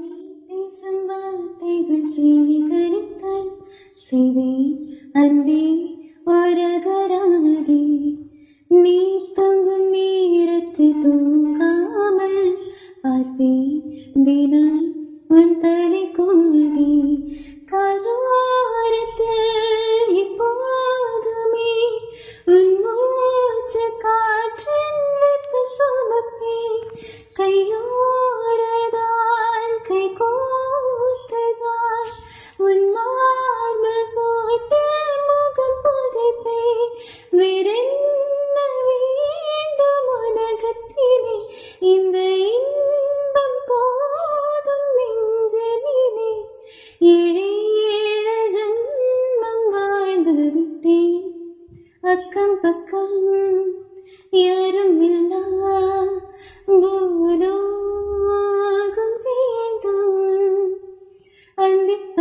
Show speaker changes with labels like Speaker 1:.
Speaker 1: நீ பேசும் வார்த்தைகள் சேகரித்தால் செய்வேன் அன்பே ஒரகராதே. நீ தூங்கும் நேரத்து தூங்காமல் பார்ப்பேன் தினம் உன் தலை கூதி. காதோரத்தில் இப்போதுமே உன் மூச்சு காற்றின் வெப்பம் சுமப்பேன். கையோடதான் கை கோர்த்துதான் உன் மார்பு சூட்டில் முகம் புதைப்பேன். வேறென்ன வேண்டும் உலகத்திலே, இந்த இன்பம் போதும் நெஞ்சினிலே. ஏழு ஏழு ஜன்மம் வாழ்ந்து விட்டேன், அக்கம் பக்கம் யாரும் இல்லா பூலோகம் வேண்டும். அந்திப்ப